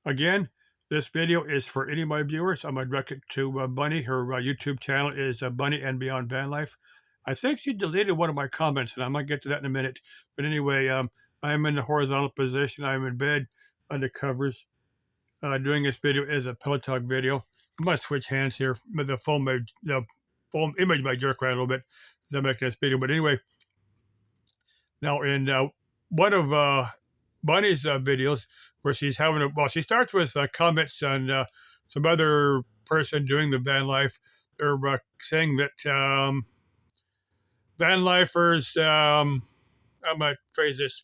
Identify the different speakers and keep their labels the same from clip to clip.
Speaker 1: Again, this video is for any of my viewers. I'm gonna direct it to Bunny. Her YouTube channel is Bunny and Beyond Van Life. I think she deleted one of my comments, and I might get to that in a minute. But anyway, I'm in the horizontal position. I'm in bed under covers. Doing this video is a pillow talk video. I'm gonna switch hands here. But the phone image might jerk around a little bit as I'm making this video. But anyway, now in one of Bunny's videos where she's having she starts with comments on some other person doing the van life. They're saying that van lifers, how might phrase this,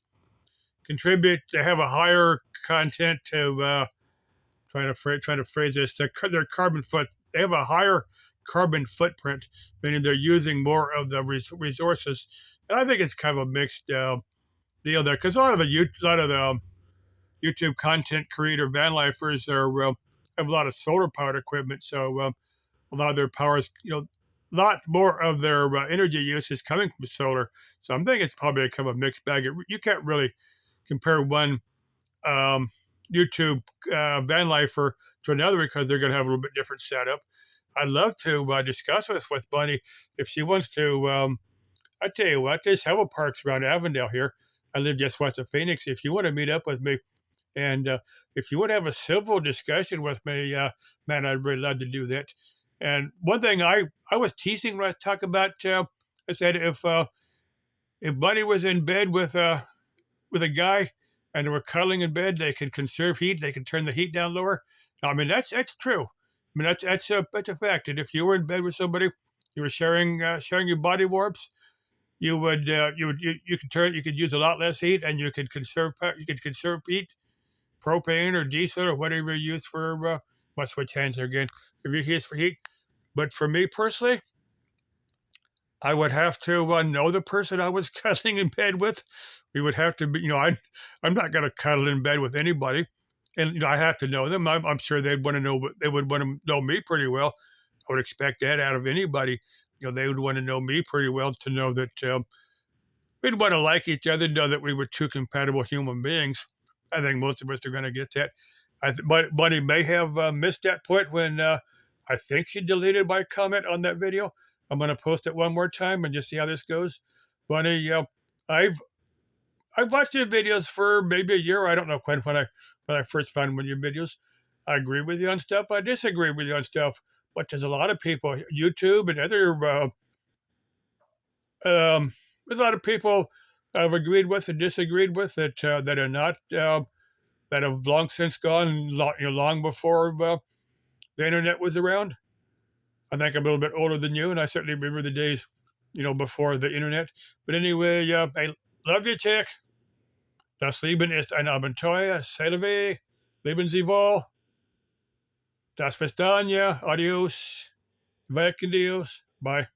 Speaker 1: contribute to have a higher content to trying to phrase this, their carbon foot. They have a higher carbon footprint, meaning they're using more of the resources. And I think it's kind of a mixed deal there, because a lot of the YouTube content creator van lifers have a lot of solar powered equipment, so a lot of their power is, a lot more of their energy use is coming from solar. So I'm thinking it's probably kind of a mixed bag. You can't really compare one um, YouTube van lifer to another because they're going to have a little bit different setup. I'd love to discuss this with Bunny if she wants to. I tell you what, there's several parks around Avondale here. I live just west of Phoenix. If you want to meet up with me, and if you want to have a civil discussion with me, man, I'd really love to do that. And one thing I was teasing when I was talking about, I said if Bunny was in bed with a guy and they were cuddling in bed, they could conserve heat. They could turn the heat down lower. I mean, that's true. I mean, that's a fact. And if you were in bed with somebody, you were sharing your body warmth, you could use a lot less heat, and you could conserve heat, propane or diesel or whatever you use for must switch hands there again. If you use for heat, but for me personally, I would have to know the person I was cuddling in bed with. We would have to be, I'm not going to cuddle in bed with anybody, and I have to know them. I'm sure they'd want to know, they would want to know me pretty well. I would expect that out of anybody. They would want to know me pretty well to know that we'd want to like each other, know that we were two compatible human beings. I think most of us are going to get that. But Bunny may have missed that point when I think she deleted my comment on that video. I'm going to post it one more time and just see how this goes. Bunny, I've I've watched your videos for maybe a year. I don't know when I first found one of your videos. I agree with you on stuff. I disagree with you on stuff. But there's a lot of people, YouTube and other there's a lot of people I've agreed with and disagreed with that are not that have long since gone, long before the internet was around. I think I'm a little bit older than you, and I certainly remember the days, before the internet. But anyway, I love you, chick. Das Leben ist ein Abenteuer. Salve. Leben Sie wohl. Das Verstania. Adios. Weg Dios. Bye.